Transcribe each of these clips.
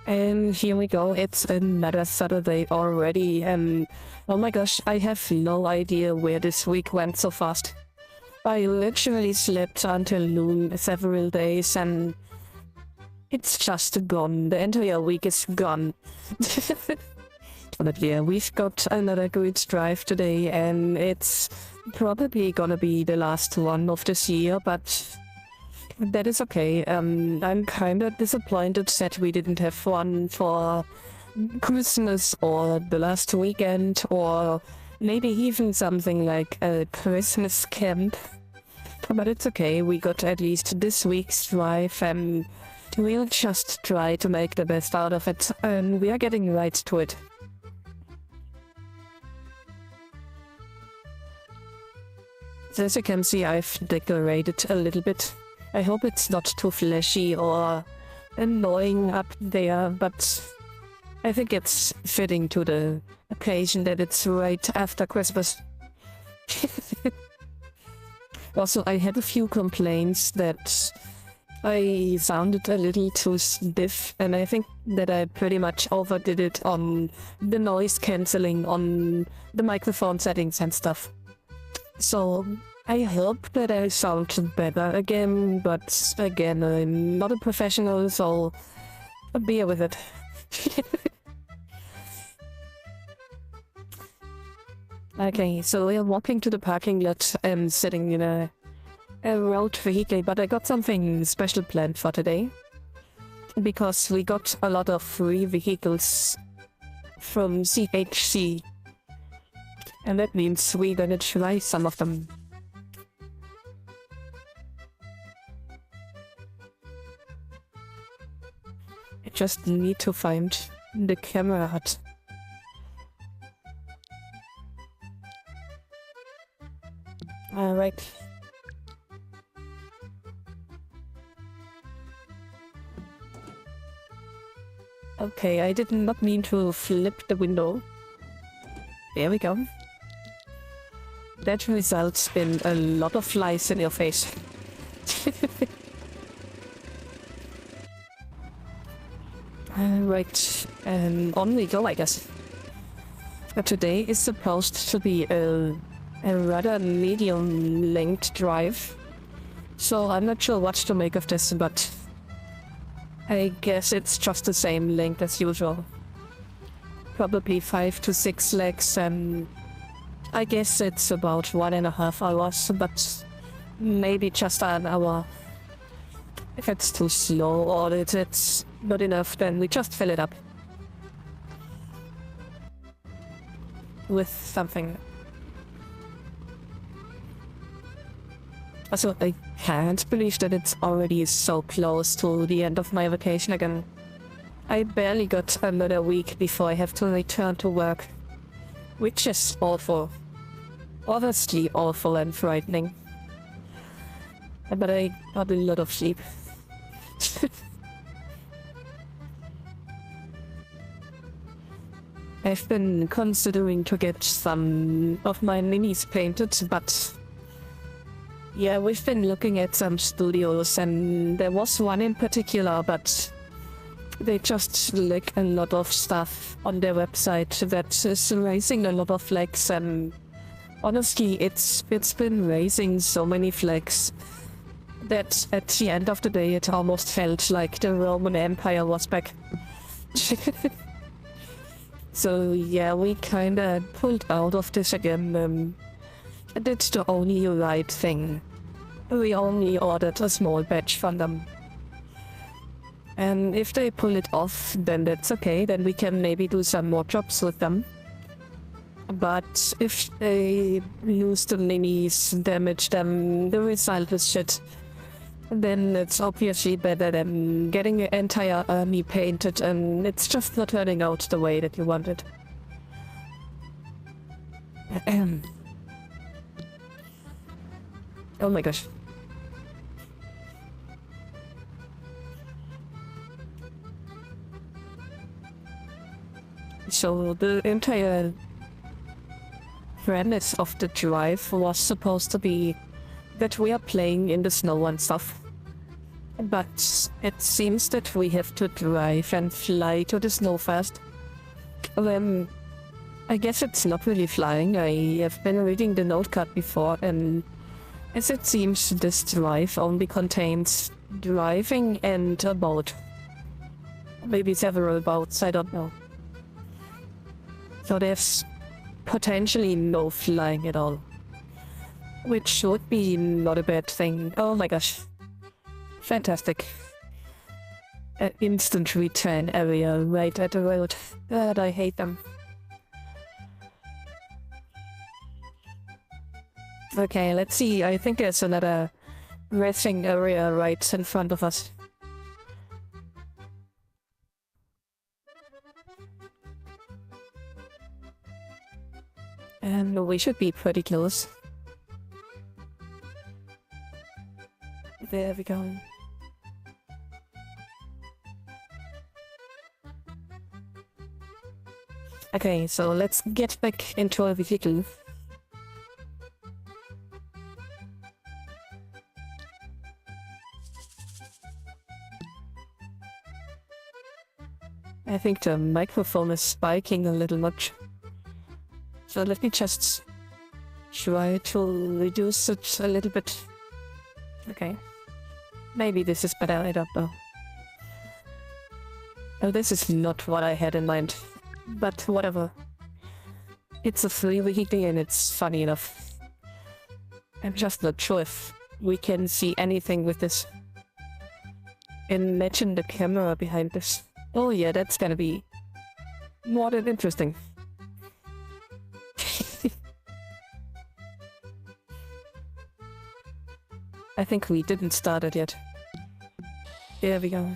And here we go, it's another Saturday already, and oh my gosh, I have no idea where this week went so fast. I literally slept until noon several days and it's just gone. The entire week is gone. But yeah, we've got another good drive today and it's probably gonna be the last one of this year, but that is okay. I'm kind of disappointed that we didn't have one for Christmas or the last weekend or maybe even something like a Christmas camp. But it's okay, we got at least this week's drive and we'll just try to make the best out of it, and we are getting right to it. As you can see, I've decorated a little bit. I hope it's not too flashy or annoying up there, but I think it's fitting to the occasion that it's right after Christmas. Also, I had a few complaints that I sounded a little too stiff, and I think that I pretty much overdid it on the noise cancelling on the microphone settings and stuff. So I hope that I sound better again, but again, I'm not a professional, so bear with it. Okay, so we're walking to the parking lot and sitting in a road vehicle, but I got something special planned for today. Because we got a lot of free vehicles from CHC. And that means we're gonna try some of them. I just need to find the camera hut. Alright. Okay, I did not mean to flip the window. There we go. That results in a lot of flies in your face. Right, and on we go, I guess. Today is supposed to be a rather medium-length drive, so I'm not sure what to make of this, but I guess it's just the same length as usual. Probably 5 to 6 legs, and I guess it's about 1.5 hours, but maybe just an hour. If it's too slow or it's not enough, then we just fill it up with something. Also, I can't believe that it's already so close to the end of my vacation again. I barely got another week before I have to return to work, which is awful. Honestly awful and frightening. But I got a lot of sleep. I've been considering to get some of my minis painted, but yeah, we've been looking at some studios and there was one in particular, but they just lack a lot of stuff on their website that is raising a lot of flags, and honestly, it's been raising so many flags that at the end of the day it almost felt like the Roman Empire was back. So yeah, we kinda pulled out of this again. Did the only right thing. We only ordered a small batch from them. And if they pull it off, then that's okay, then we can maybe do some more jobs with them. But if they lose the minis, damage them, the result is shit. Then it's obviously better than getting your entire army painted and it's just not turning out the way that you wanted. Oh my gosh. So the entire premise of the drive was supposed to be that we are playing in the snow and stuff. But it seems that we have to drive and fly to the snow first. Then I guess it's not really flying. I have been reading the note card before, and as it seems, this drive only contains driving and a boat. Maybe several boats, I don't know. So there's potentially no flying at all. Which would be not a bad thing. Oh my gosh. Fantastic. An instant return area right at the road. God, I hate them. Okay, let's see. I think there's another racing area right in front of us. And we should be pretty close. There we go. Okay, so let's get back into our vehicle. I think the microphone is spiking a little much. So let me just try to reduce it a little bit. Okay. Maybe this is better, I don't know. Oh, this is not what I had in mind. But whatever. It's a free vehicle and it's funny enough. I'm just not sure if we can see anything with this. Imagine the camera behind this. Oh yeah, that's gonna be more than interesting. I think we didn't start it yet. There we go.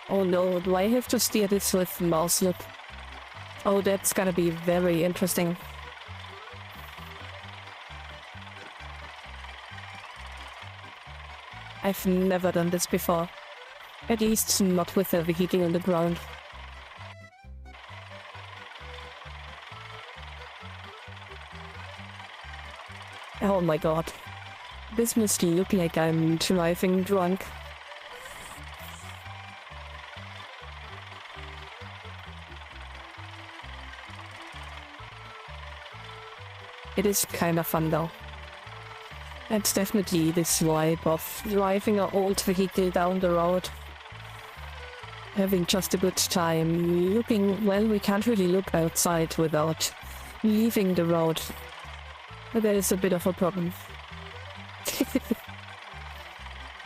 Oh no, do I have to steer this with mouse look? Oh, that's gonna be very interesting. I've never done this before. At least not with a vehicle on the ground. Oh my god. This must look like I'm driving drunk. It is kinda fun though. It's definitely this vibe of driving an old vehicle down the road. Having just a good time, looking, well, we can't really look outside without leaving the road. But there is a bit of a problem.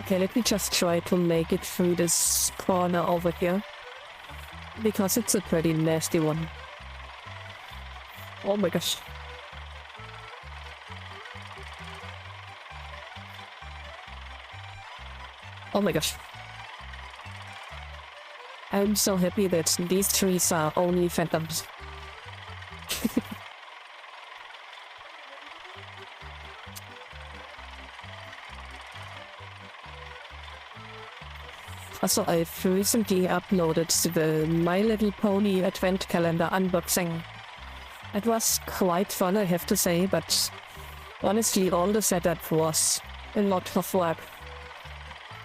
Okay, let me just try to make it through this corner over here. Because it's a pretty nasty one. Oh my gosh. Oh my gosh. I'm so happy that these trees are only phantoms. Also, I've recently uploaded the My Little Pony Advent Calendar unboxing. It was quite fun, I have to say, but honestly all the setup was a lot of work.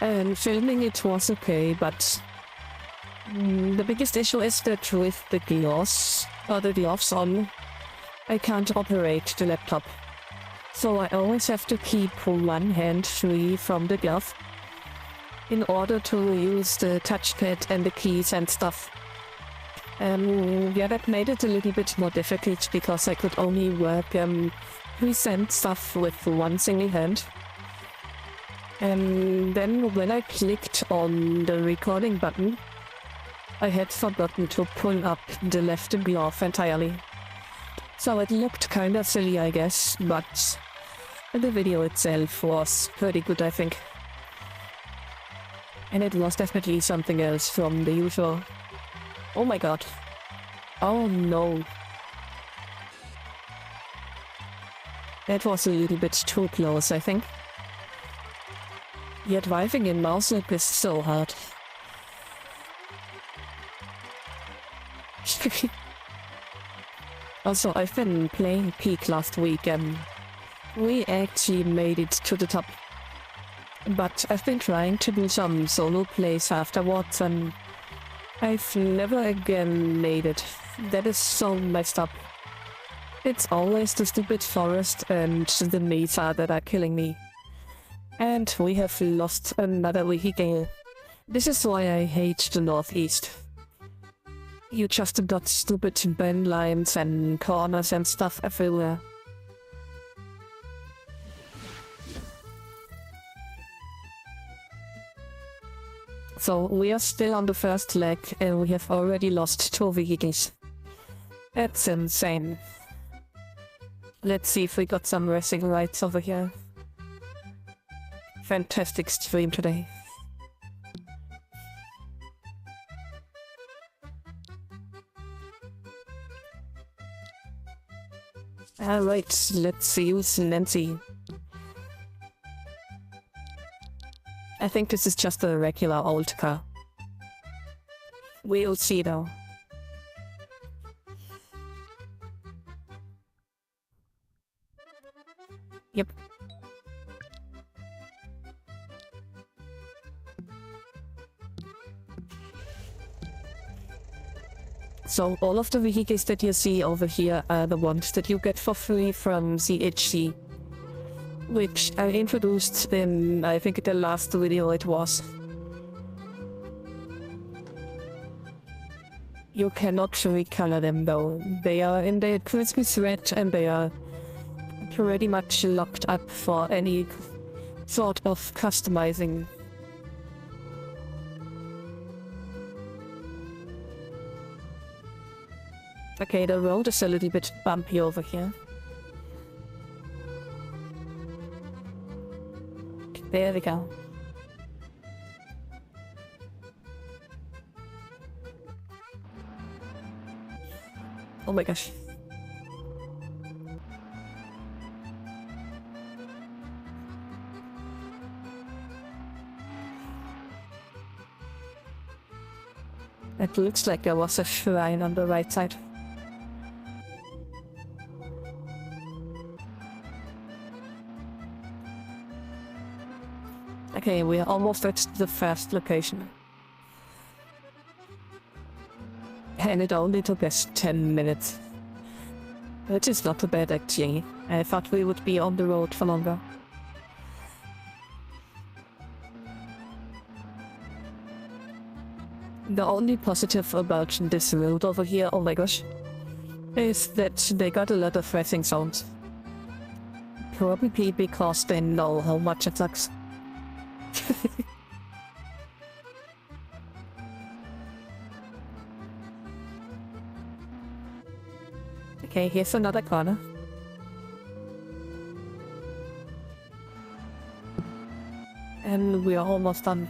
And filming it was okay, but the biggest issue is that with the gloves, or the gloves on, I can't operate the laptop. So I always have to keep one hand free from the glove in order to use the touchpad and the keys and stuff. Yeah, that made it a little bit more difficult because I could only work present stuff with one single hand. And then when I clicked on the recording button, I had forgotten to pull up the left glove entirely. So it looked kinda silly, I guess, but the video itself was pretty good, I think. And it was definitely something else from the usual. Oh my god. Oh no. That was a little bit too close, I think. Yeah, driving in mouse look is so hard. Also, I've been playing Peak last week and we actually made it to the top. But I've been trying to do some solo plays afterwards and I've never again made it. That is so messed up. It's always the stupid forest and the mesa that are killing me. And we have lost another vehicle. This is why I hate the Northeast. You just got stupid bend lines and corners and stuff everywhere. So we are still on the first leg and we have already lost 2 vehicles. That's insane. Let's see if we got some racing rights over here. Fantastic stream today. Alright, let's use Nancy. I think this is just a regular old car. We'll see though. Yep. So all of the vehicles that you see over here are the ones that you get for free from CHC. Which I introduced in, I think, the last video it was. You cannot recolor them though. They are in the Christmas red and they are pretty much locked up for any sort of customizing. Okay, the road is a little bit bumpy over here. There we go. Oh my gosh. It looks like there was a shrine on the right side. Okay, we are almost at the first location. And it only took us 10 minutes. Which is not too bad actually. I thought we would be on the road for longer. The only positive about this road over here, oh my gosh, is that they got a lot of racing sounds. Probably because they know how much it sucks. Okay, here's another corner. And we are almost done.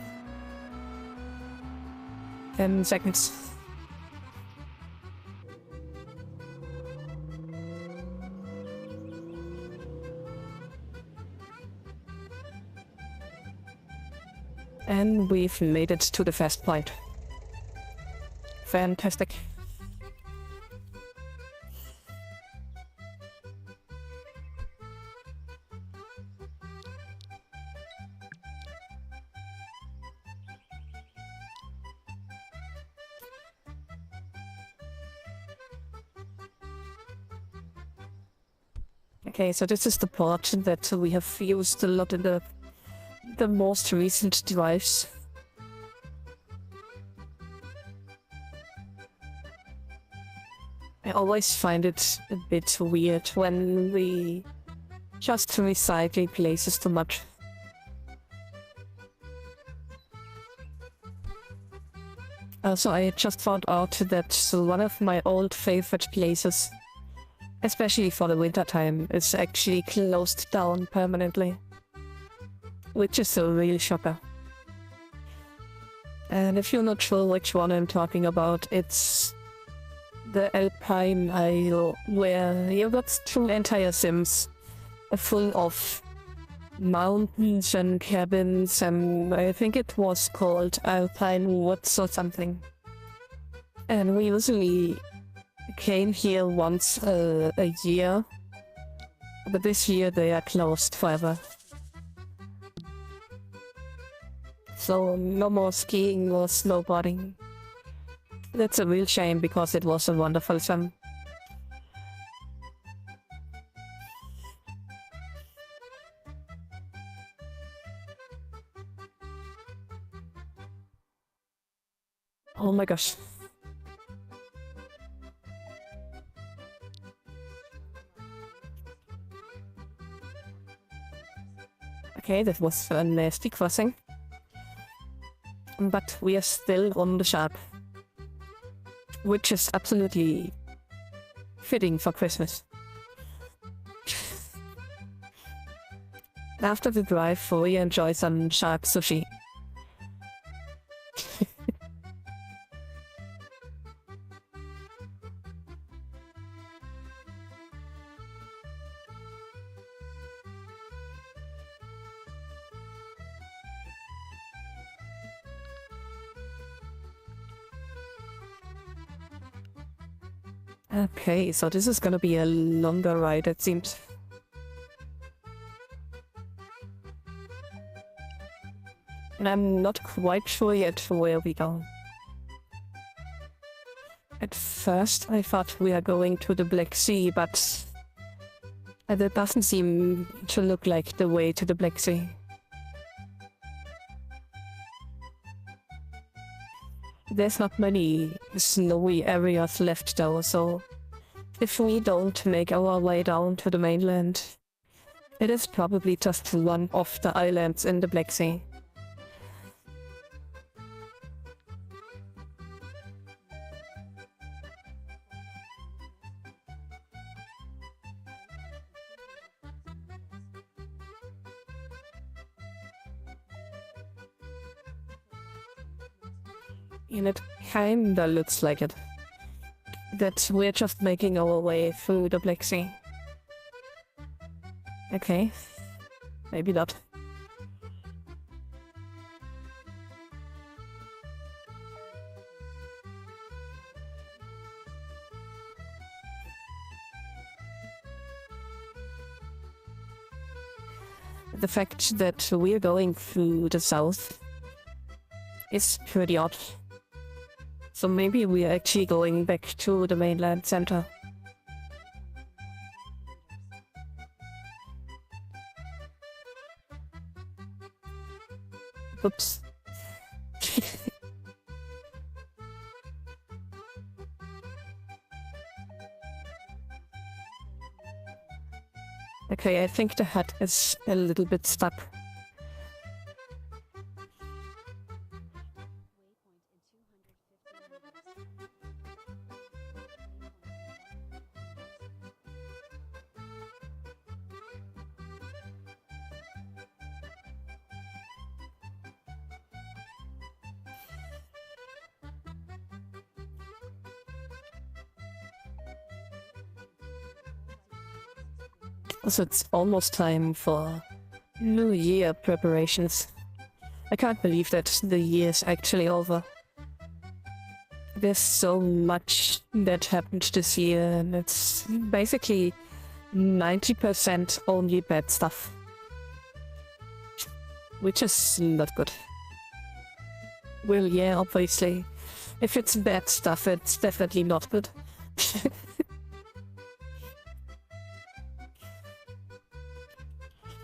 10 seconds. And we've made it to the first point. Fantastic. Okay, so this is the part that we have used a lot in the most recent drives. I always find it a bit weird when we just recycle places too much. Also, I just found out that one of my old favorite places, especially for the winter time, is actually closed down permanently. Which is a real shocker. And if you're not sure which one I'm talking about, it's the Alpine Isle, where you got 2 entire sims full of mountains and cabins, and I think it was called Alpine Woods or something. And we usually came here once a year, but this year they are closed forever. So no more skiing or snowboarding. That's a real shame because it was a wonderful time. Oh my gosh. Okay, that was a nasty crossing. But we are still on the sharp. Which is absolutely fitting for Christmas. After the drive, we enjoy some shark sushi. Okay, so this is gonna be a longer ride, it seems. And I'm not quite sure yet where we go. At first I thought we are going to the Black Sea, but that doesn't seem to look like the way to the Black Sea. There's not many snowy areas left though, so if we don't make our way down to the mainland, it is probably just one of the islands in the Black Sea. And it kinda looks like it. That we're just making our way through the Black Sea. Okay. Maybe not. The fact that we're going through the south is pretty odd. So maybe we are actually going back to the mainland center. Oops. Okay, I think the hut is a little bit stuck. So it's almost time for New Year preparations. I can't believe that the year's actually over. There's so much that happened this year, and it's basically 90% only bad stuff. Which is not good. Well, yeah, obviously. If it's bad stuff, it's definitely not good.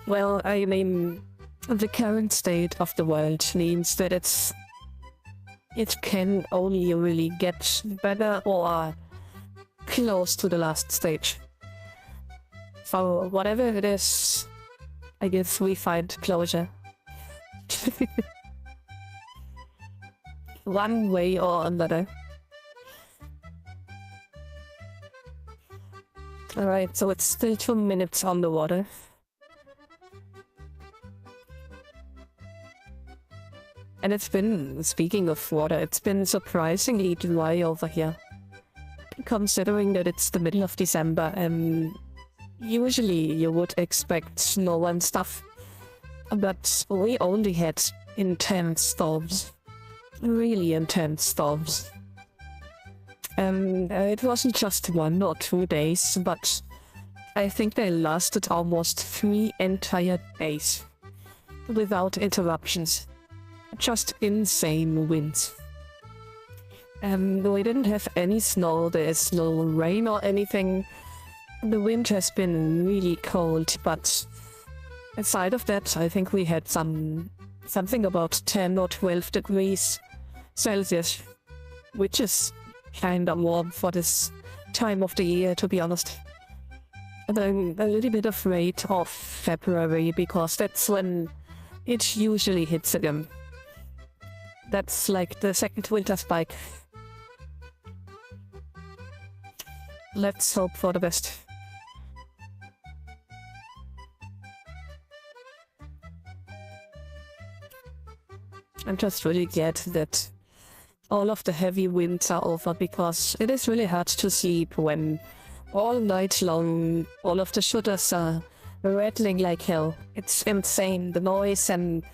Well, I mean, the current state of the world means that it can only really get better or close to the last stage. So whatever it is, I guess we find closure. One way or another. Alright, so it's still 2 minutes on the water. And it's been, speaking of water, it's been surprisingly dry over here. Considering that it's the middle of December, and usually you would expect snow and stuff. But we only had intense storms. Really intense storms. It wasn't just 1 or 2 days, but I think they lasted almost 3 entire days without interruptions. Just insane winds. We didn't have any snow, there's no rain or anything. The wind has been really cold, but aside of that, I think we had something about 10 or 12 degrees Celsius, which is kinda warm for this time of the year, to be honest. And I'm a little bit afraid of February, because that's when it usually hits again. That's like the second winter spike. Let's hope for the best. I'm just really glad that all of the heavy winds are over, because it is really hard to sleep when all night long all of the shutters are rattling like hell. It's insane, the noise and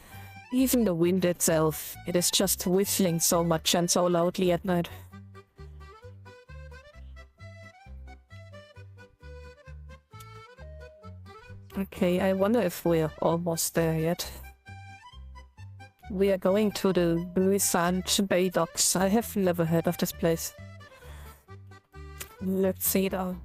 even the wind itself. It is just whistling so much and so loudly at night. Okay, I wonder if we're almost there yet. We are going to the Brisant Bay Docks. I have never heard of this place. Let's see though.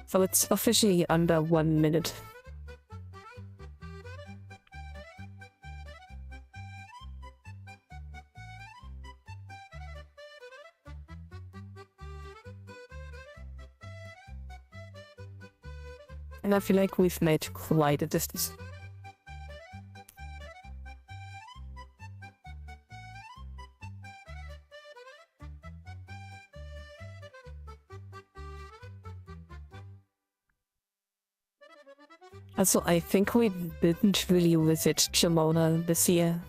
So it's officially under 1 minute. And I feel like we've made quite a distance. Also, I think we didn't really visit Jamona this year,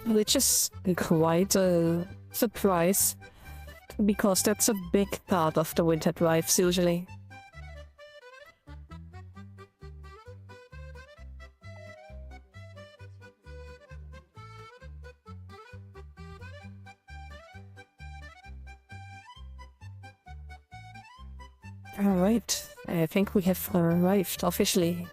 which is quite a surprise, because that's a big part of the winter drives usually. Alright, I think we have arrived officially.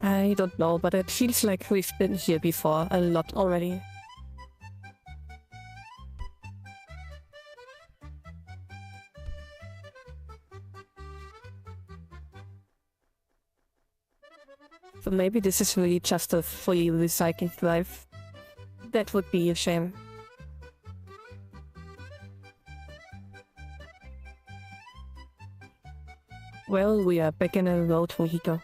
I don't know, but it feels like we've been here before a lot already. So maybe this is really just a fully recycling drive. That would be a shame. Well, we are back in a road vehicle.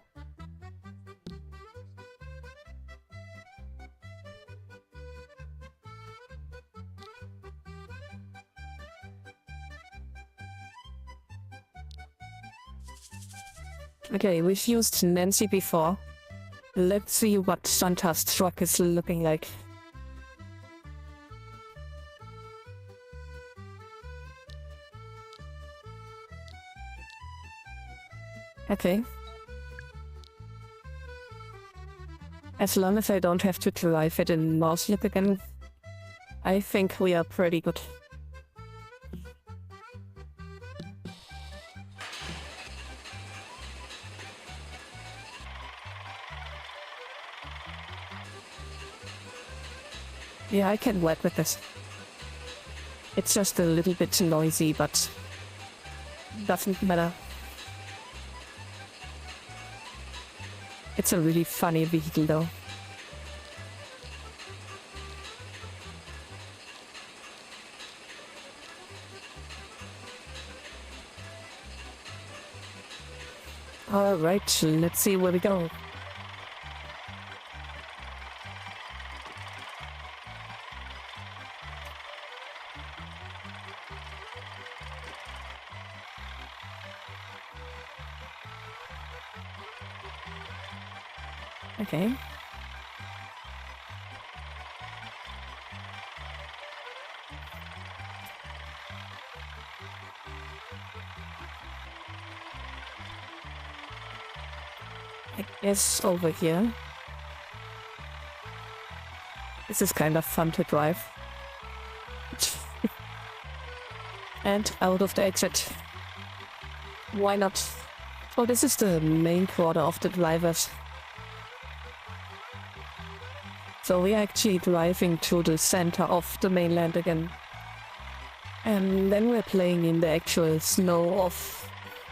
Okay, we've used Nancy before. Let's see what Santa's truck is looking like. Okay. As long as I don't have to drive it in mouse look again, I think we are pretty good. Yeah, I can work with this. It's just a little bit noisy, but doesn't matter. It's a really funny vehicle though. Alright, let's see where we go. Okay. I guess over here. This is kind of fun to drive. And out of the exit. Why not? Oh, this is the main quarter of the drivers. So we're actually driving to the center of the mainland again. And then we're playing in the actual snow of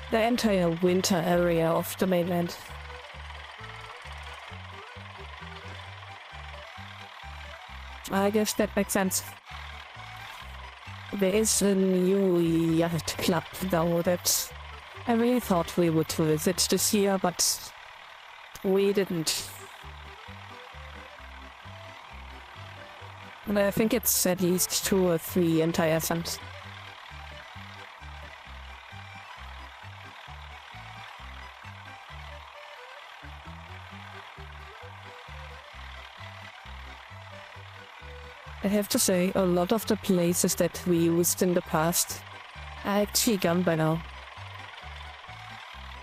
the entire winter area of the mainland. I guess that makes sense. There is a new yacht club though that I really thought we would visit this year, but we didn't. And I think it's at least 2 or 3 entire suns. I have to say, a lot of the places that we used in the past are actually gone by now.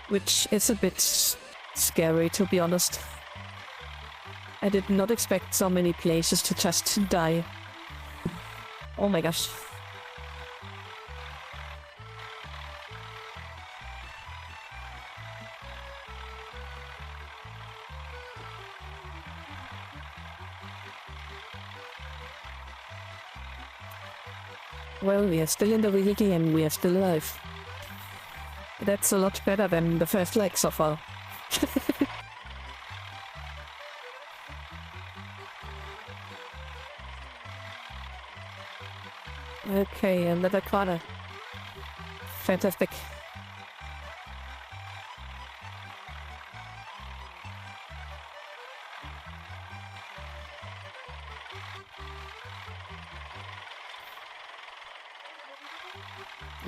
Which is a bit scary, to be honest. I did not expect so many places to just die. Oh my gosh. Well, we are still in the vehicle and we are still alive. That's a lot better than the first leg so far. Okay, another corner. Fantastic.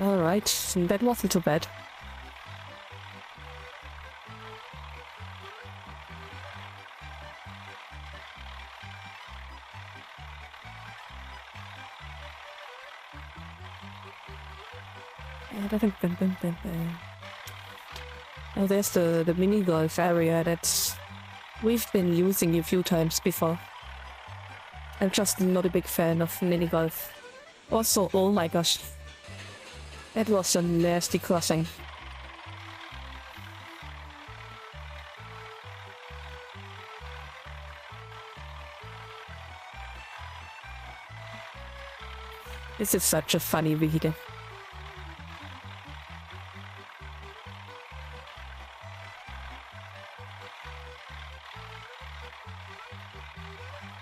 Alright, that wasn't too bad. Oh, there's the mini golf area that we've been using a few times before. I'm just not a big fan of mini golf. Also, oh my gosh, that was a nasty crossing. This is such a funny video.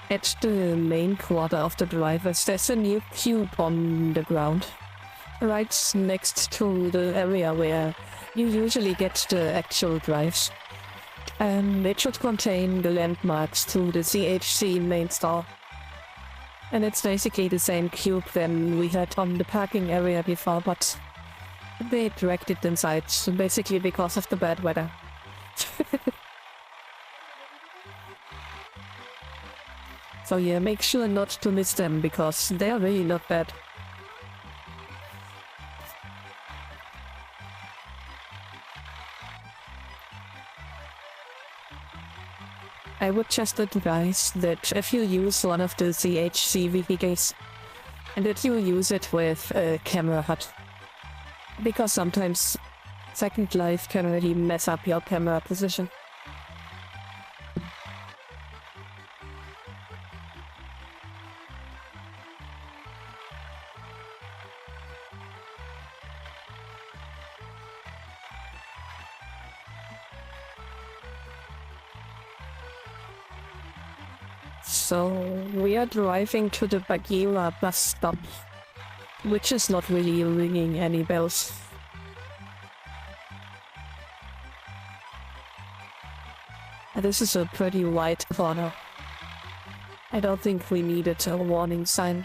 At the main quarter of the drivers, there's a new cube on the ground. Right next to the area where you usually get the actual drives. It should contain the landmarks to the CHC main store. And it's basically the same cube than we had on the parking area before, but they dragged it inside, basically because of the bad weather. So yeah, make sure not to miss them, because they're really not bad. I would just advise that if you use one of the CHC vehicles, and that you use it with a camera HUD. Because sometimes Second Life can really mess up your camera position. So we are driving to the Bagheera bus stop, which is not really ringing any bells. This is a pretty wide corner. I don't think we needed a warning sign.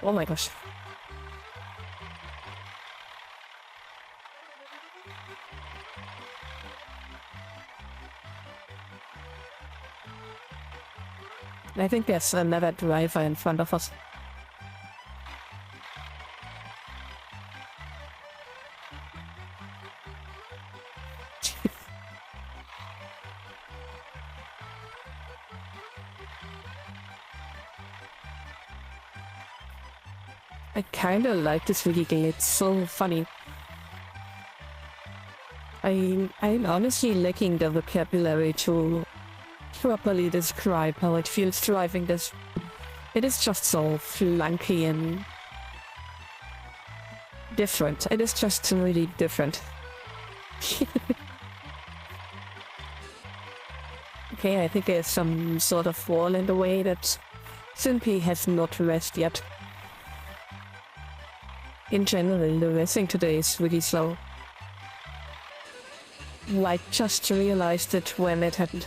Oh my gosh. I think there's another driver in front of us. I kinda like this video game, it's so funny. I'm honestly lacking the vocabulary to properly describe how it feels driving this. It is just so flunky and different. It is just really different. Okay, I think there's some sort of wall in the way that simply has not rest yet. In general, the racing today is really slow. I just realized it when it happened.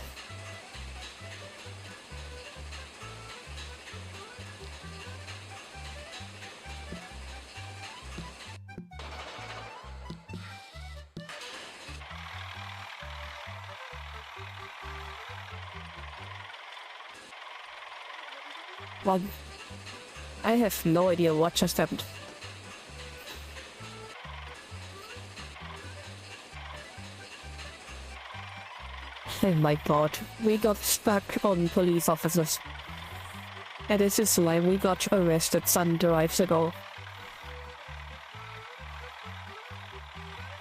Well, I have no idea what just happened. Oh my god, we got stuck on police officers. And this is why we got arrested some drives ago.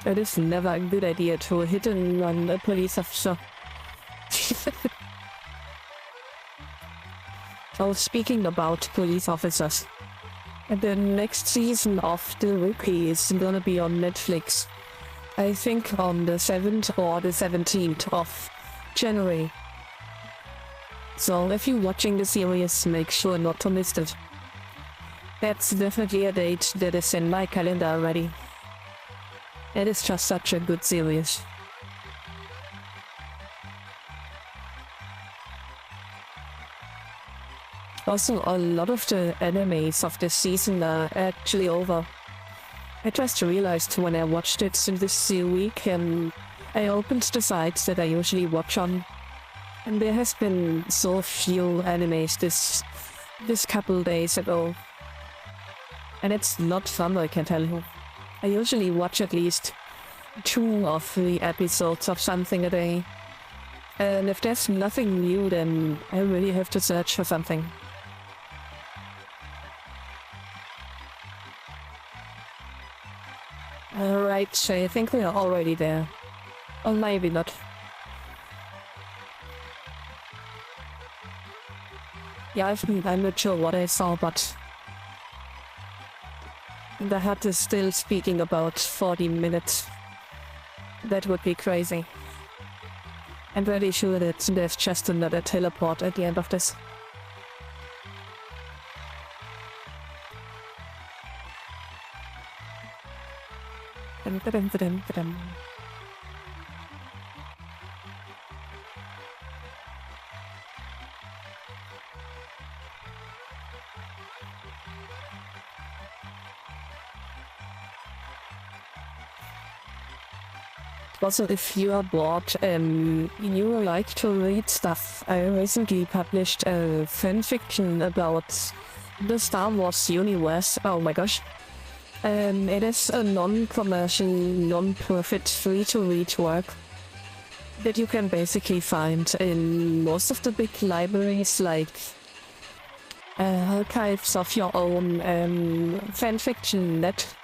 It is never a good idea to hit and run a police officer. So speaking about police officers, the next season of The Rookie is gonna be on Netflix. I think on the 7th or the 17th of January. So if you're watching the series, make sure not to miss it. That's definitely a date that is in my calendar already. It is just such a good series. Also, a lot of the animes of this season are actually over. I just realized when I watched it this week and I opened the sites that I usually watch on, and there has been so few animes this couple days ago. And it's not fun, I can tell you. I usually watch at least 2 or 3 episodes of something a day. And if there's nothing new, then I really have to search for something. Alright, so I think we are already there. Or maybe not. Yeah, I'm not sure what I saw, but the hut is still speaking about 40 minutes. That would be crazy. I'm pretty sure that there's just another teleport at the end of this. Also, if you are bored and you like to read stuff, I recently published a fanfiction about the Star Wars universe. Oh my gosh. It is a non-commercial, non-profit, free-to-read work that you can basically find in most of the big libraries, like archives of your own fanfiction net.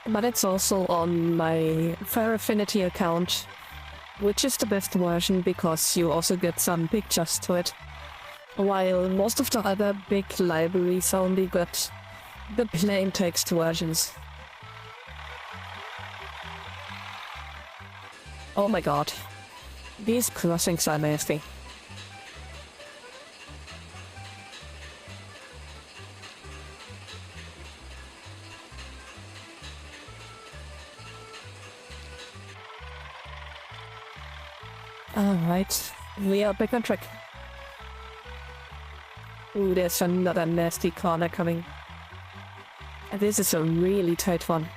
But it's also on my Fair Affinity account, which is the best version because you also get some pictures to it. while most of the other big libraries only got the plain text versions. Oh my god, these crossings are nasty. Alright, we are back on track. Ooh, there's another nasty corner coming. And this is a really tight one.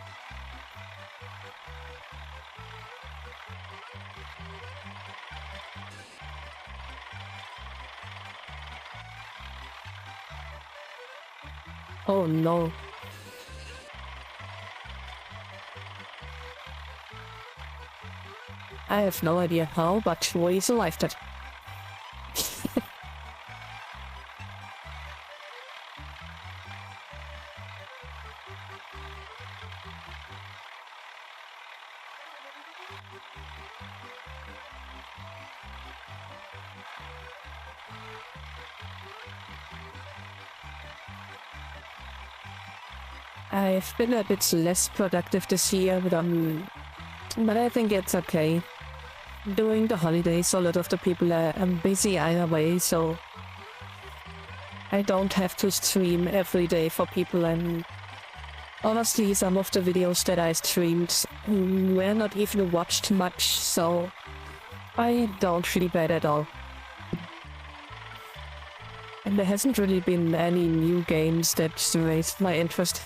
Oh no. I have no idea how, but we survived it. I've been a bit less productive this year, but I think it's okay. During the holidays, a lot of the people are busy either way, so I don't have to stream every day for people, and honestly, some of the videos that I streamed were not even watched much, so I don't feel bad at all. And there hasn't really been any new games that raised my interest.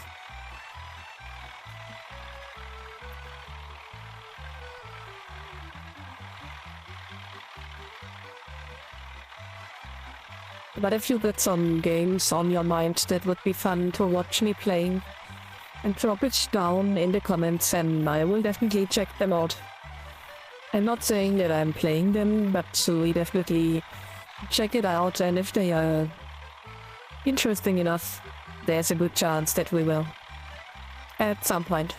But if you got some games on your mind that would be fun to watch me playing, and drop it down in the comments and I will definitely check them out. I'm not saying that I'm playing them, but we definitely check it out, and if they are interesting enough, there's a good chance that we will. At some point.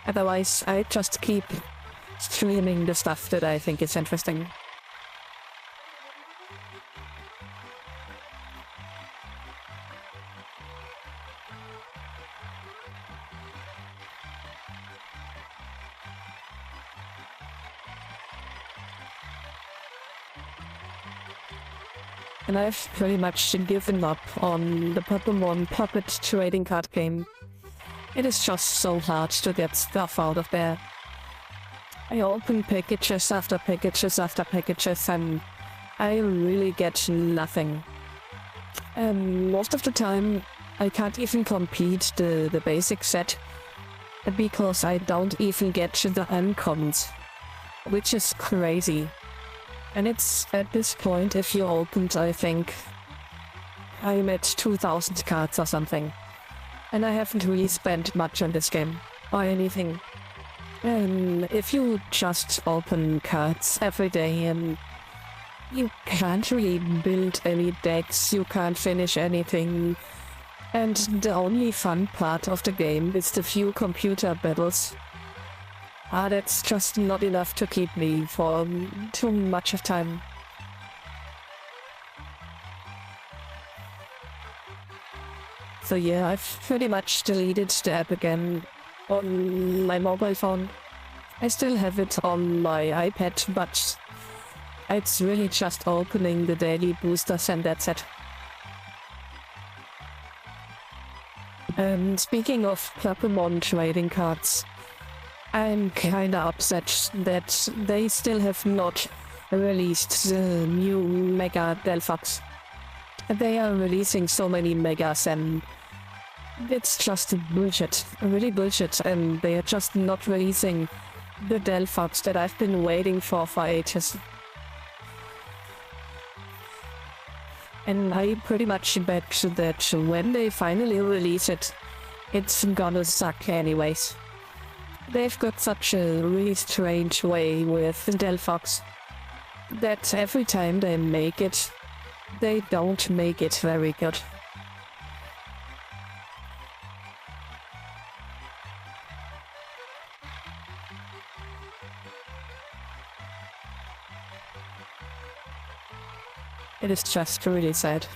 Otherwise, I just keep streaming the stuff that I think is interesting. And I've pretty much given up on the Pokemon Puppet trading card game. It is just so hard to get stuff out of there. I open packages after packages after packages and I really get nothing. And most of the time I can't even complete the basic set because I don't even get the uncommons, which is crazy. And it's at this point, if you opened, I think I'm at 2,000 cards or something. And I haven't really spent much on this game, or anything. And if you just open cards every day and you can't really build any decks, you can't finish anything. And the only fun part of the game is the few computer battles. That's just not enough to keep me for too much of time. So yeah, I've pretty much deleted the app again on my mobile phone. I still have it on my iPad, but it's really just opening the daily boosters and that's it. And speaking of Pokemon trading cards, I'm kinda upset that they still have not released the new Mega Delphox. They are releasing so many Megas and it's just bullshit, really bullshit, and they are just not releasing the Delphox that I've been waiting for ages. And I pretty much bet that when they finally release it, it's gonna suck anyways. They've got such a really strange way with Delphox that every time they make it, they don't make it very good. It is just really sad.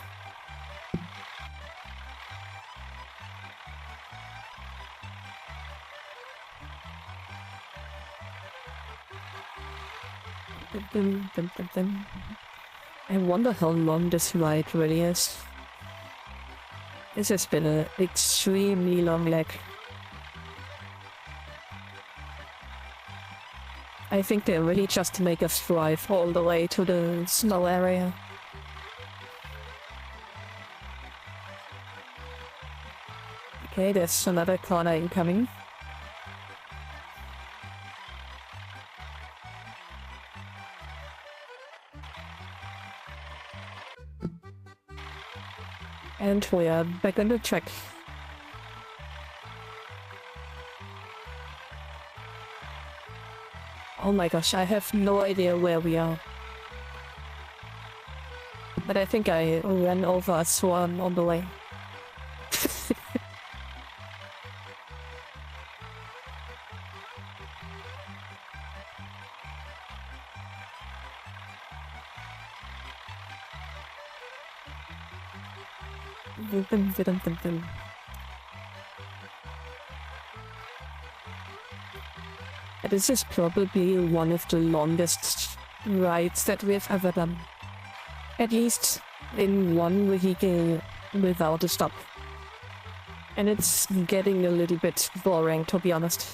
I wonder how long this ride really is. This has been an extremely long leg. I think they really just make us drive all the way to the snow area. Okay, there's another corner incoming. And we are back on the track. Oh my gosh, I have no idea where we are. But I think I ran over a swan on the way. This is probably one of the longest rides that we've ever done. At least in one vehicle without a stop. And it's getting a little bit boring, to be honest.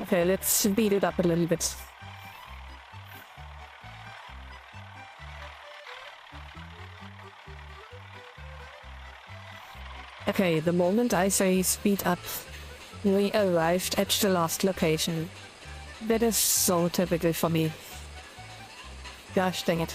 Okay, let's speed it up a little bit. Okay, the moment I say speed up, we arrived at the last location. That is so typical for me. Gosh dang it.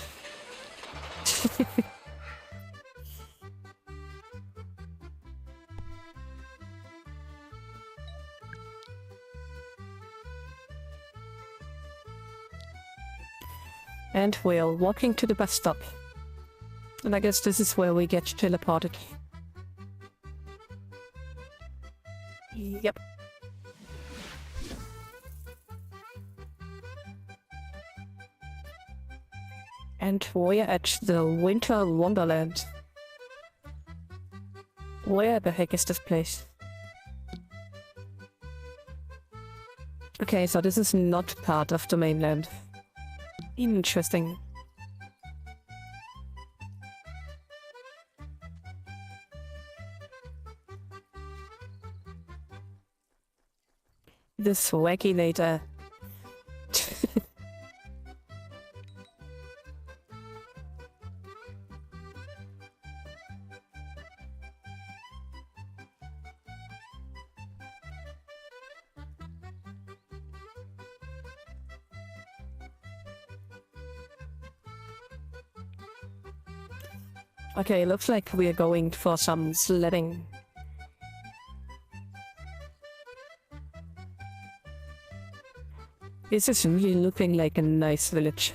And we're walking to the bus stop. And I guess this is where we get teleported. Yep. And we're at the Winter Wonderland. Where the heck is this place? Okay, so this is not part of the mainland. Interesting. This wacky-nator. Okay, looks like we are going for some sledding. This is really looking like a nice village.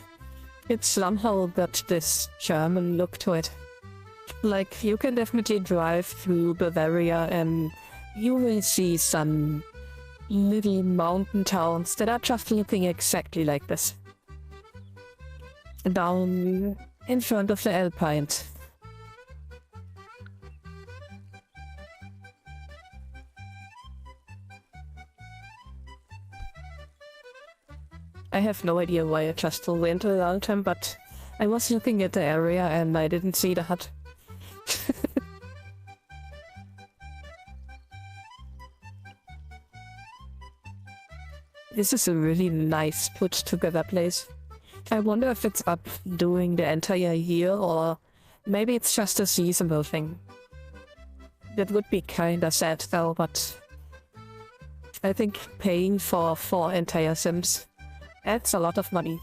It's somehow got this German look to it. Like, you can definitely drive through Bavaria and you will see some little mountain towns that are just looking exactly like this. Down in front of the Alpines. I have no idea why I just went around him, but I was looking at the area and I didn't see the hut. This is a really nice put together place. I wonder if it's up during the entire year or maybe it's just a seasonal thing. That would be kinda sad though, but I think paying for 4 entire Sims, that's a lot of money.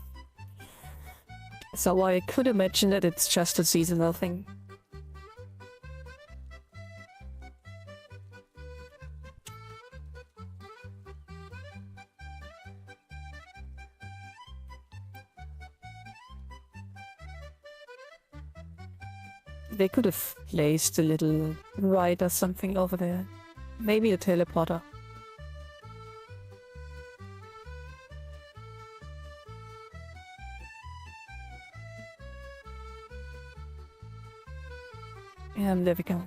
So I could imagine that it's just a seasonal thing. They could have placed a little ride or something over there. Maybe a teleporter. And there we go.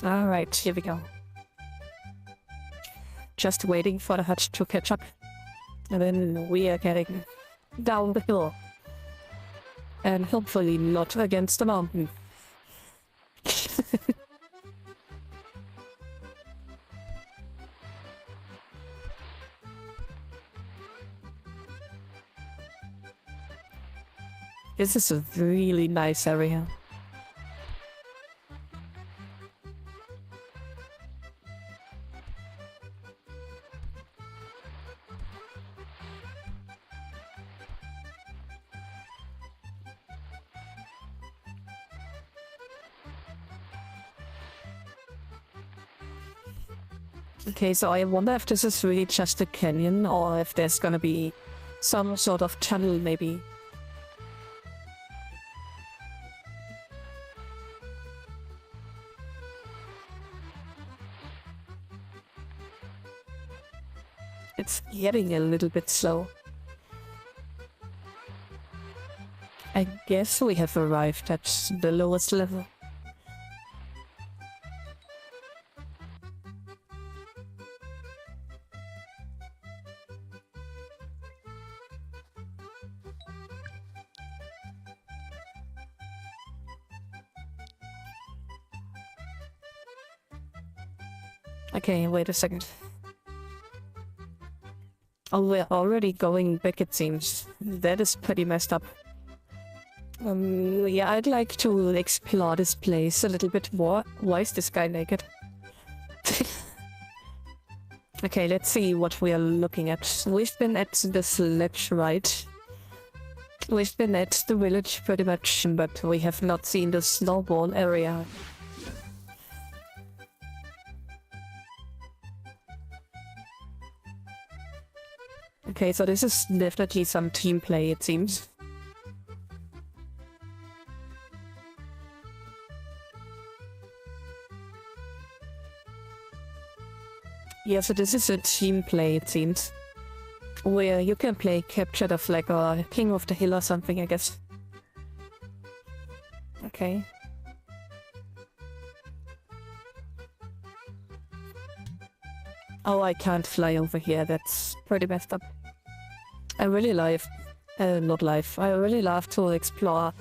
Alright, here we go. Just waiting for the hutch to catch up. And then we are getting down the hill. And hopefully not against the mountain. This is a really nice area. Okay, so I wonder if this is really just a canyon or if there's gonna be some sort of tunnel maybe. It's getting a little bit slow. I guess we have arrived at the lowest level. Okay, wait a second. Oh, we're already going back, it seems. That is pretty messed up. Yeah, I'd like to explore this place a little bit more. Why is this guy naked? Okay, let's see what we are looking at. We've been at the sledge, right? We've been at the village pretty much, but we have not seen the snowball area. Okay, so this is definitely some team play, it seems. Yeah, so this is a team play, it seems. Where you can play Capture the Flag or King of the Hill or something, I guess. Okay. Oh, I can't fly over here, that's pretty messed up. I really love, I really love to explore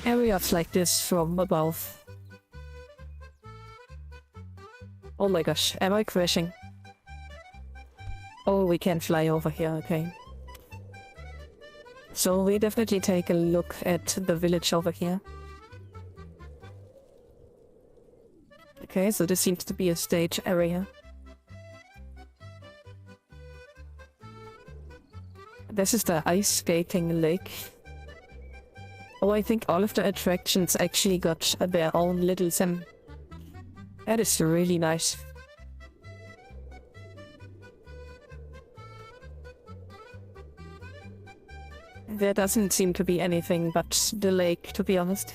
areas like this from above. Oh my gosh, am I crashing? Oh, we can fly over here, okay. So we definitely take a look at the village over here. Okay, so this seems to be a stage area. This is the ice skating lake. Oh, I think all of the attractions actually got their own little sim. That is really nice. There doesn't seem to be anything but the lake, to be honest.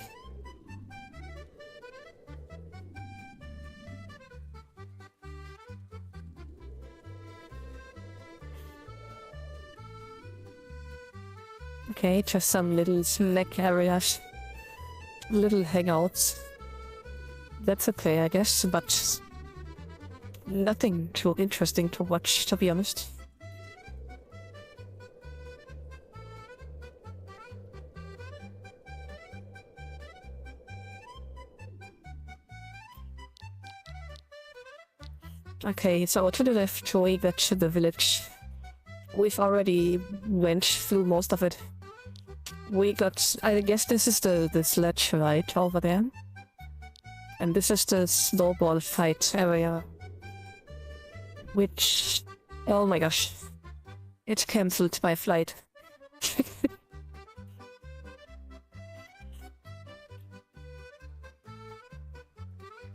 Okay, just some little snack areas. Little hangouts. That's okay, I guess, but nothing too interesting to watch, to be honest. Okay, so to the left we get to the village. We've already went through most of it. We got, I guess this is the sledge right over there. And this is the snowball fight area. Which, oh my gosh, it cancelled my flight.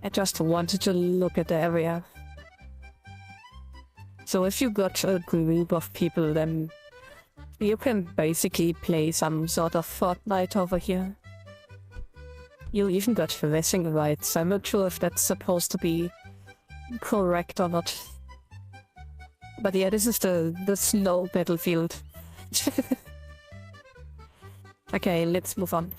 I just wanted to look at the area. So if you got a group of people, then You can basically play some sort of Fortnite over here. You even got racing rights. I'm not sure if that's supposed to be correct or not. But yeah, this is the snow battlefield. Okay, let's move on.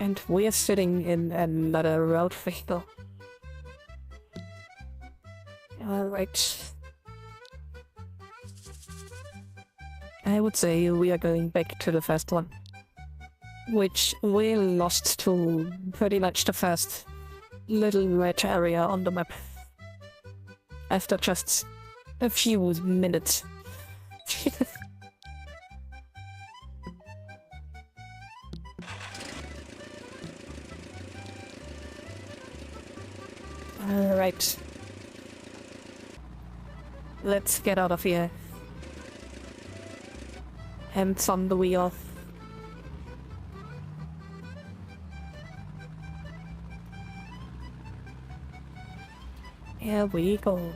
And we're sitting in another road vehicle. Alright. I would say we are going back to the first one. Which we lost to pretty much the first little red area on the map. After just a few minutes. Alright. Let's get out of here. Hands on the wheel. Here we go.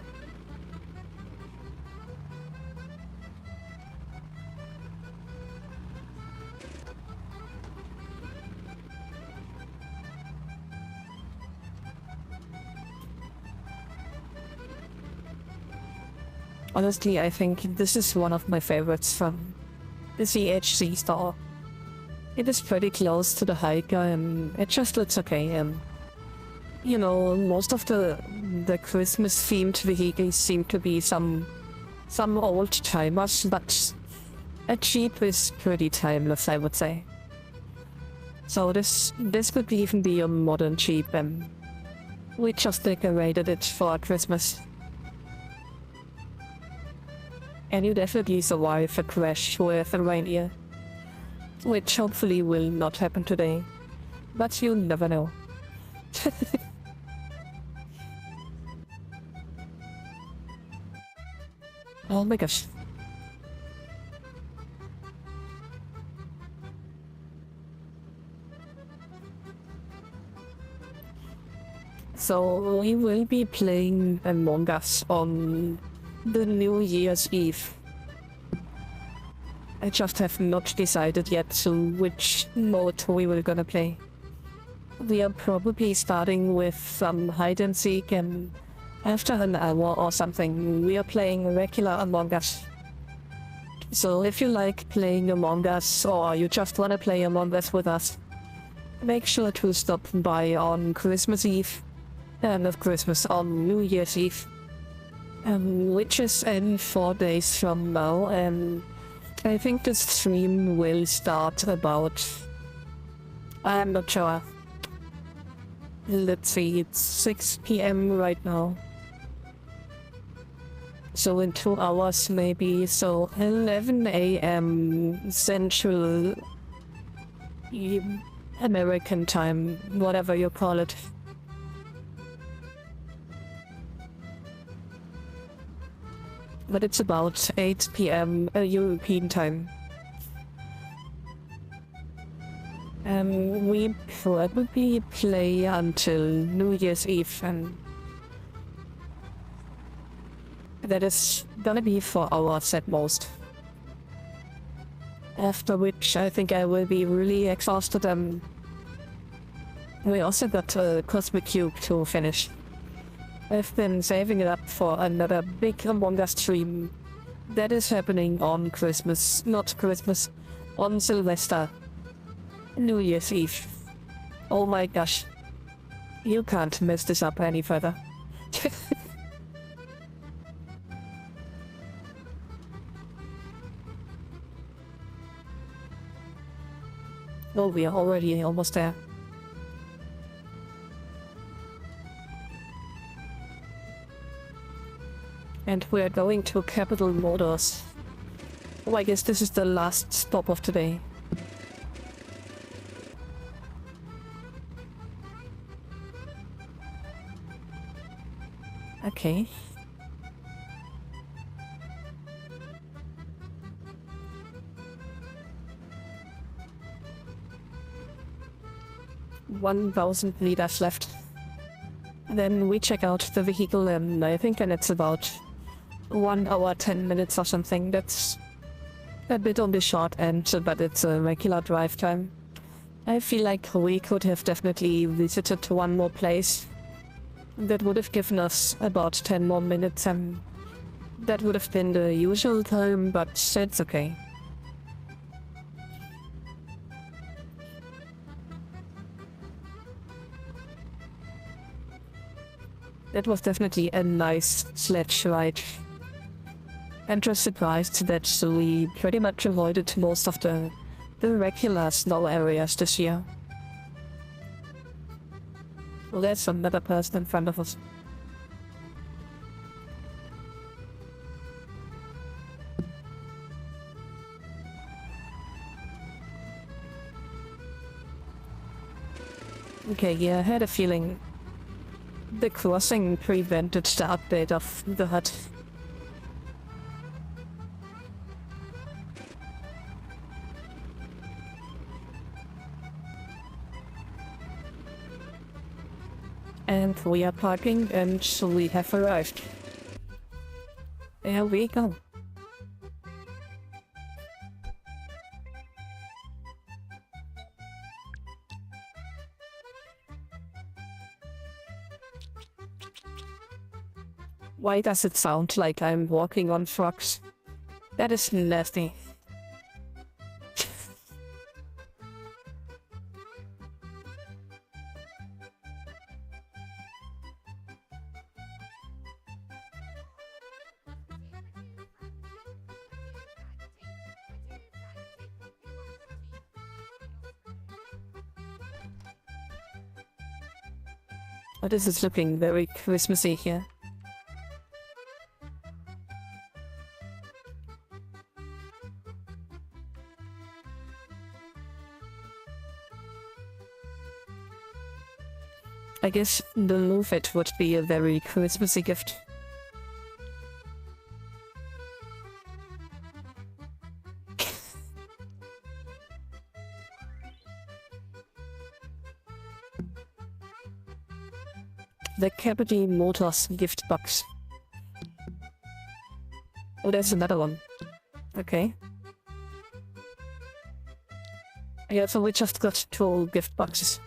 Honestly, I think this is one of my favorites from the CHC store. It is pretty close to the hiker and it just looks okay. You know, most of the Christmas themed vehicles seem to be some old timers, but a Jeep is pretty timeless, I would say. So this could even be a modern Jeep, and we just decorated it for Christmas. And you definitely survive a crash with a reindeer, which hopefully will not happen today, but you never know. Oh my gosh. So we will be playing Among Us on the New Year's Eve. I just have not decided yet which mode we were gonna play. We are probably starting with some hide and seek, and after an hour or something we are playing regular Among Us. So if you like playing Among Us or you just wanna play Among Us with us, make sure to stop by on Christmas Eve, and of Christmas on New Year's Eve. Which is in 4 days from now, and I think the stream will start about... I'm not sure. Let's see, it's 6 PM right now. So in 2 hours maybe, so 11 AM Central American time, whatever you call it. But it's about 8 PM European time. We probably play until New Year's Eve, and that is gonna be 4 hours at most. After which I think I will be really exhausted, and we also got a Cosmic Cube to finish. I've been saving it up for another big Among Us stream that is happening on Christmas, not Christmas, on Sylvester, New Year's Eve. Oh my gosh, you can't mess this up any further. Oh, we are already almost there. And we're going to Capital Motors. Oh, I guess this is the last stop of today. Okay. 1,000 meters left. Then we check out the vehicle, and I think it's about 1 hour 10 minutes or something. That's a bit on the short end, but it's a regular drive time. I feel like we could have definitely visited one more place. That would have given us about 10 more minutes, and that would have been the usual time, but it's okay. That was definitely a nice sledge ride. And just surprised that we pretty much avoided most of the regular snow areas this year. Well, there's another person in front of us. Okay, yeah, I had a feeling the crossing prevented the update of the hut. And we are parking, and we have arrived. There we go. Why does it sound like I'm walking on frogs? That is nasty. Oh, this is looking very Christmassy here. I guess the move it would be a very Christmassy gift. The Capity Motors gift box. Oh, there's another one. Okay. Yeah, so we just got 2 gift boxes.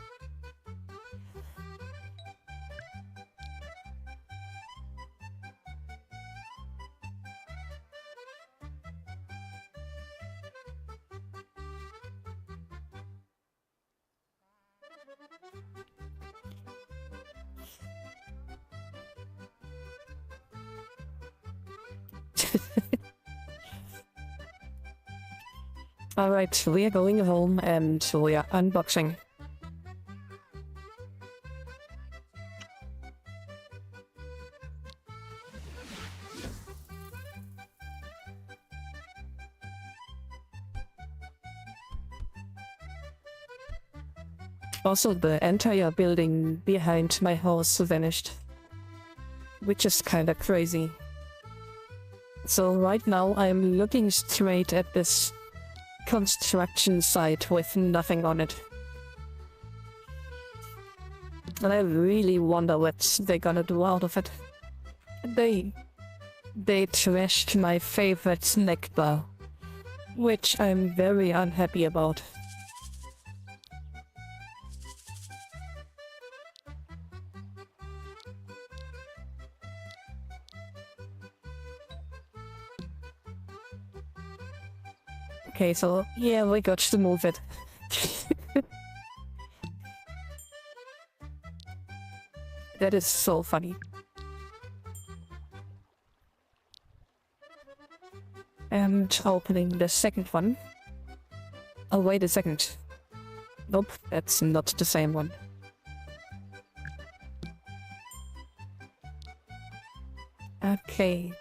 Alright, we are going home and we are unboxing. Also, the entire building behind my house vanished. Which is kinda crazy. So right now I'm looking straight at this construction site with nothing on it. And I really wonder what they're gonna do out of it. They trashed my favorite snack bar, which I'm very unhappy about. Okay, so yeah, we got to move it. That is so funny. And opening the second one. Oh, wait a second. Nope, that's not the same one. Okay.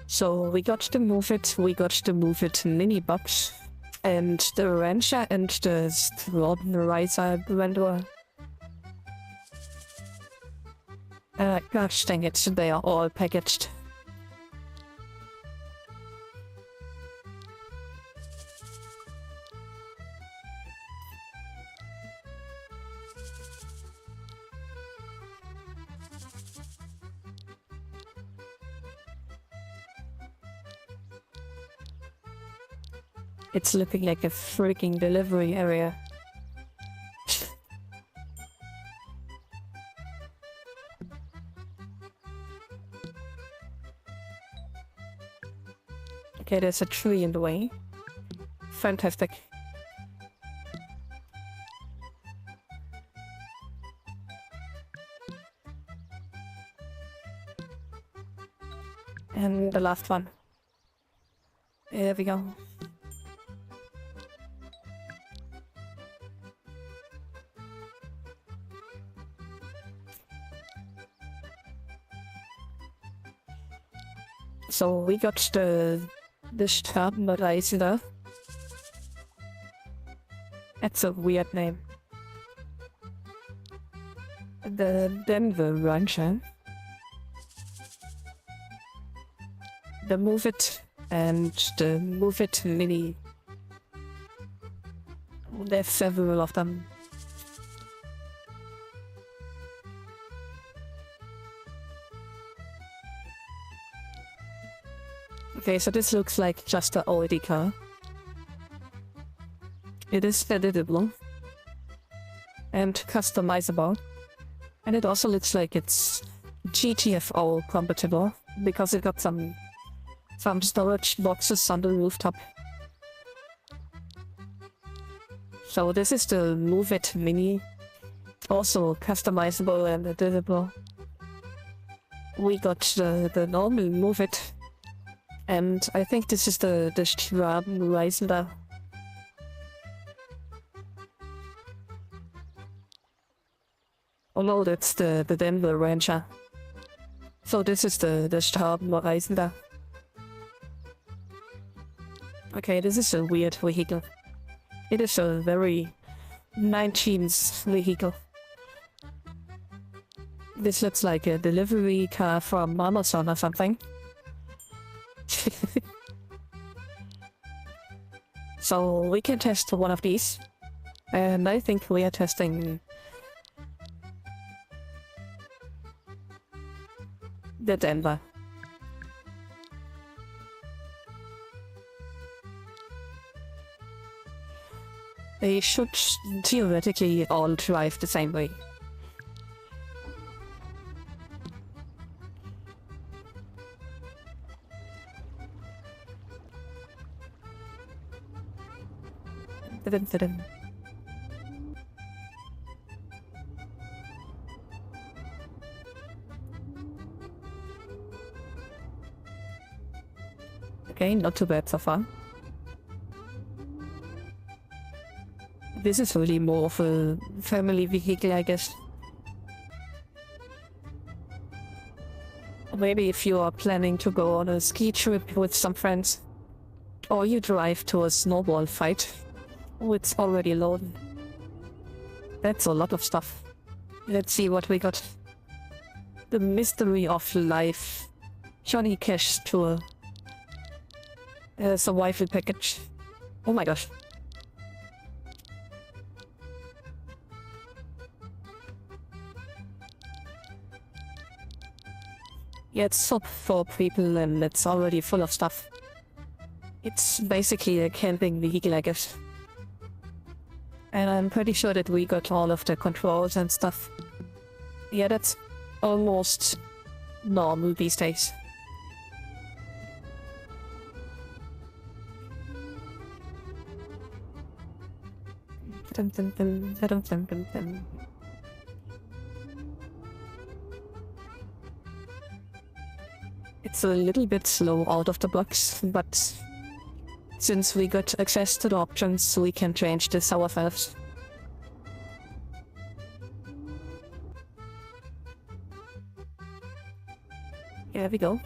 So we got to move it mini box, and the rancher and the strawberry grandeur. Gosh dang it, they are all packaged. It's looking like a freaking delivery area. Okay, there's a tree in the way. Fantastic. And the last one. There we go. So we got the Sternreisender. That's a weird name. The Denver Rancher. The Move It and the Move It Mini. There's several of them. Okay, so this looks like just an oldie car. It is editable and customizable, and it also looks like it's GTFO compatible because it got some storage boxes on the rooftop. So this is the Move It Mini, also customizable and editable. We got the normal Move It. And I think this is the Sternreisender. Oh no, that's the Denver Rancher. So this is the Sternreisender. Okay, this is a weird vehicle. It is a very 19th vehicle. This looks like a delivery car from Amazon or something. So we can test one of these, and I think we are testing the Denver. They should theoretically all drive the same way. Okay, not too bad so far. This is really more of a family vehicle, I guess. Maybe if you are planning to go on a ski trip with some friends, or you drive to a snowball fight. Oh, it's already loaded. That's a lot of stuff. Let's see what we got. The Mystery of Life. Johnny Cash Tour. Survival package. Oh my gosh. Yeah, it's up for people and it's already full of stuff. It's basically a camping vehicle, I guess. And I'm pretty sure that we got all of the controls and stuff. Yeah, that's almost normal these days. It's a little bit slow out of the box, but since we got access to the options, we can change this ourselves. Here we go.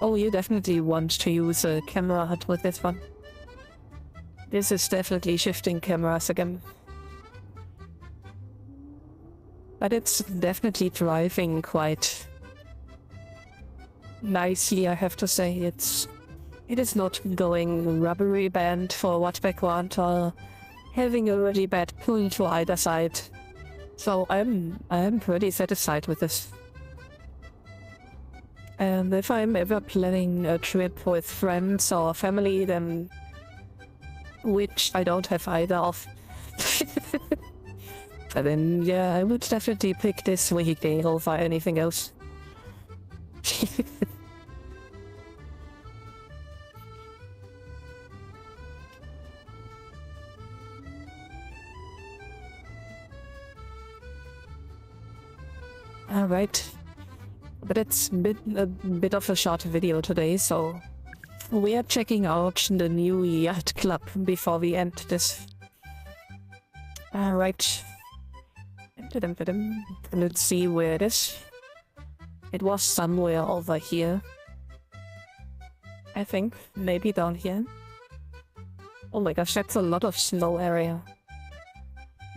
Oh, you definitely want to use a camera HUD with this one. This is definitely shifting cameras again. But it's definitely driving quite nicely, I have to say. It is not going rubbery band for what background or having a really bad pull to either side. So I'm pretty satisfied with this. And if I'm ever planning a trip with friends or family, then which I don't have either of. But then, yeah, I would definitely pick this vehicle over anything else. Alright. But it's a bit of a short video today, so we are checking out the new yacht club before we end this. Alright. Let's see where it is. It was somewhere over here. I think. Maybe down here. Oh my gosh, that's a lot of snow area.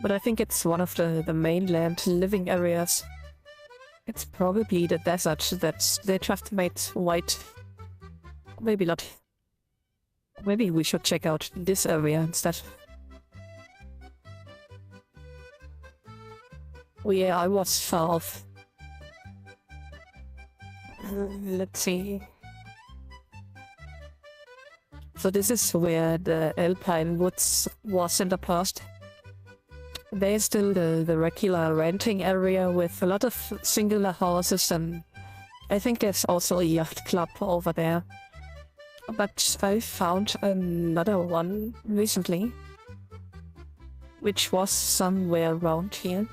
But I think it's one of the mainland living areas. It's probably the desert that they just made white. Maybe not. Maybe we should check out this area instead. Oh yeah, I was far off. Let's see. So this is where the Alpine Woods was in the past. There's still the regular renting area with a lot of singular houses, and I think there's also a yacht club over there. But I found another one recently, which was somewhere around here.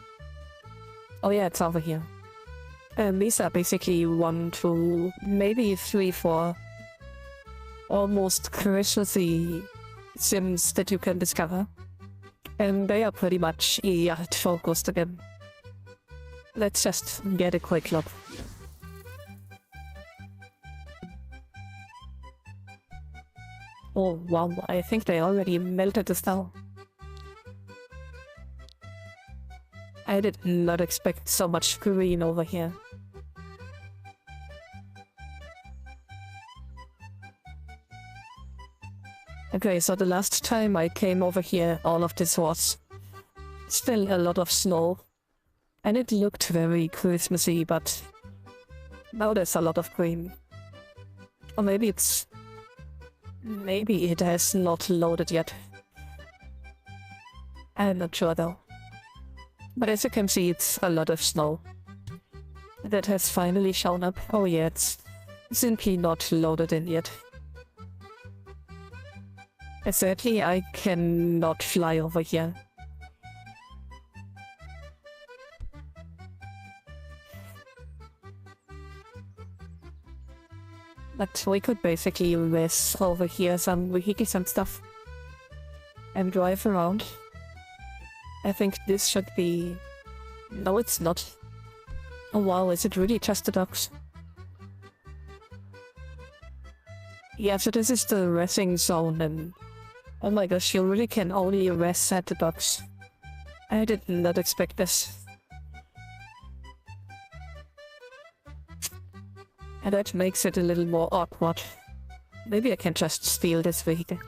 Oh yeah, it's over here. And these are basically 1, 2, maybe 3, 4 almost Christmassy sims that you can discover. And they are pretty much yacht focused again. Let's just get a quick look. Oh wow, I think they already melted the snow. I did not expect so much green over here. Okay, so the last time I came over here, all of this was still a lot of snow. And it looked very Christmassy, but now there's a lot of green. Or maybe maybe it has not loaded yet. I'm not sure though. But as you can see, it's a lot of snow that has finally shown up. Oh yeah, it's simply not loaded in yet. Sadly, I cannot fly over here. But we could basically rest over here some vehicles and stuff and drive around. I think this should be... No, it's not. Oh wow, is it really just the docks? Yeah, so this is the resting zone, and oh my gosh, you really can only rest at the docks. I did not expect this. And that makes it a little more awkward. Maybe I can just steal this vehicle.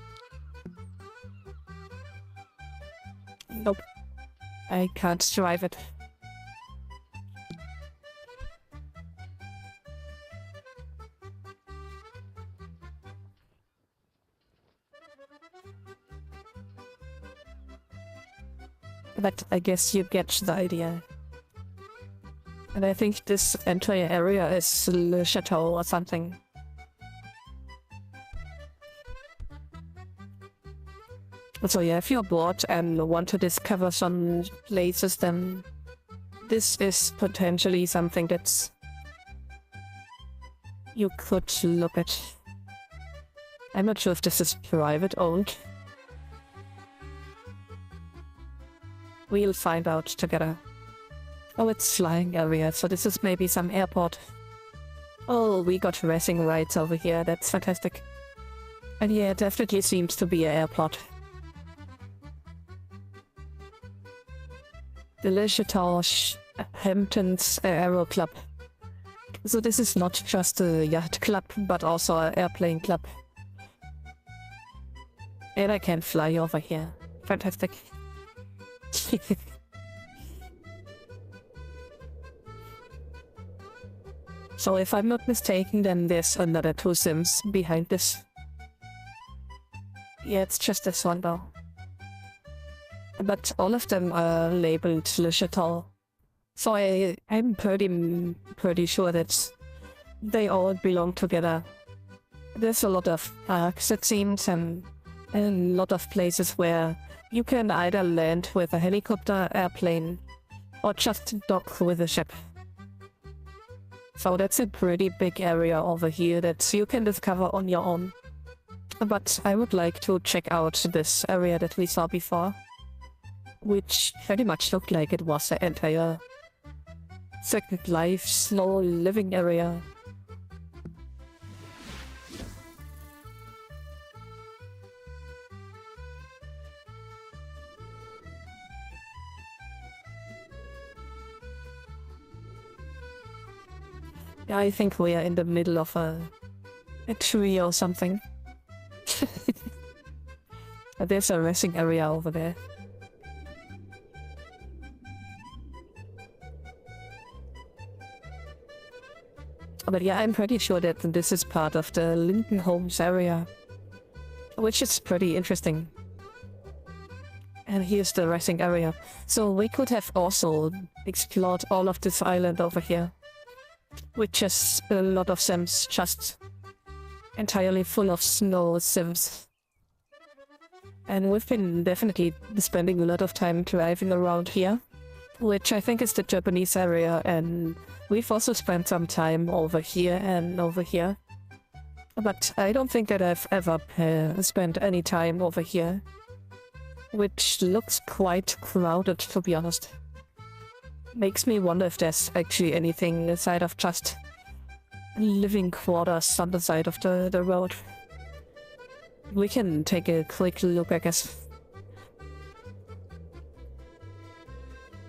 Nope. I can't drive it. But I guess you get the idea. And I think this entire area is Le Chateau or something. So yeah, if you're bored and want to discover some places, then this is potentially something that's you could look at. I'm not sure if this is private owned. We'll find out together. Oh, it's flying area, so this is maybe some airport. Oh, we got racing rides over here, that's fantastic. And yeah, it definitely seems to be an airport. The Le Chateau Hamptons Aero Club. So this is not just a yacht club, but also an airplane club. And I can fly over here. Fantastic. So if I'm not mistaken, then there's another 2 sims behind this. Yeah, it's just this one though. But all of them are labeled Le Chateau. So I'm pretty sure that they all belong together. There's a lot of parks, it seems, and a lot of places where you can either land with a helicopter, airplane, or just dock with a ship. So that's a pretty big area over here that you can discover on your own. But I would like to check out this area that we saw before, which very much looked like it was the entire Second Life snow living area. Yeah, I think we are in the middle of a tree or something. There's a resting area over there. But yeah, I'm pretty sure that this is part of the Linden Homes area, which is pretty interesting. And here's the resting area. So we could have also explored all of this island over here, which is a lot of sims, just entirely full of snow sims. And we've been definitely spending a lot of time driving around here, which I think is the Japanese area, and we've also spent some time over here and over here. But I don't think that I've ever spent any time over here, which looks quite crowded, to be honest. Makes me wonder if there's actually anything aside of just living quarters on the side of the road. We can take a quick look, I guess.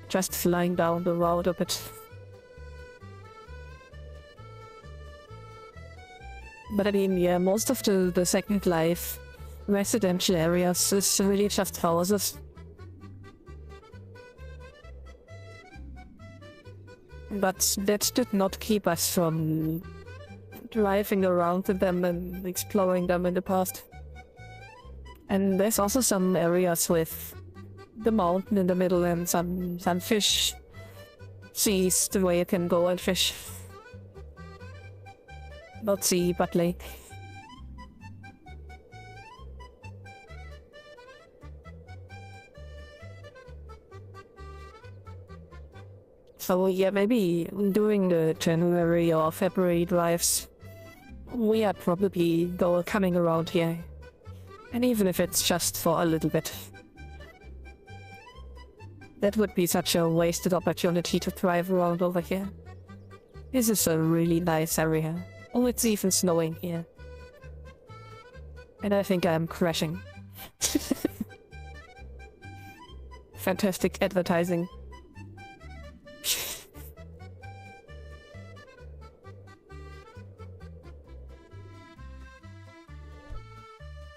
Just flying down the road a bit. But I mean, yeah, most of the Second Life residential areas is really just houses. But that did not keep us from driving around in them and exploring them in the past. And there's also some areas with the mountain in the middle and some fish seas the way you can go and fish. Not sea, but lake. So yeah, maybe during the January or February drives, we are probably coming around here. And even if it's just for a little bit. That would be such a wasted opportunity to drive around over here. This is a really nice area. Oh, it's even snowing here. And I think I'm crashing. Fantastic advertising.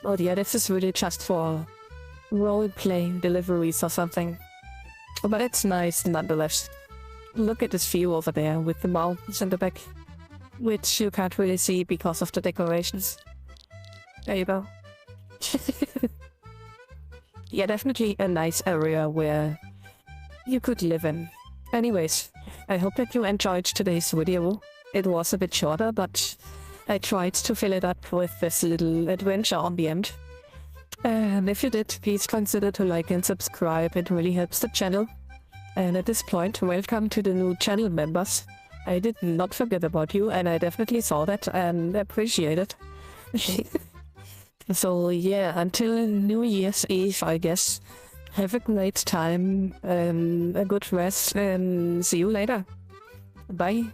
Oh yeah, this is really just for role-playing deliveries or something. But it's nice nonetheless. Look at this view over there with the mountains in the back, which you can't really see because of the decorations. There you go. Yeah, definitely a nice area where you could live in. Anyways, I hope that you enjoyed today's video. It was a bit shorter, but I tried to fill it up with this little adventure on the end. And if you did, please consider to like and subscribe, it really helps the channel. And at this point, welcome to the new channel members. I did not forget about you, and I definitely saw that and appreciate it. So yeah, until New Year's Eve, I guess. Have a great time, a good rest, and see you later. Bye.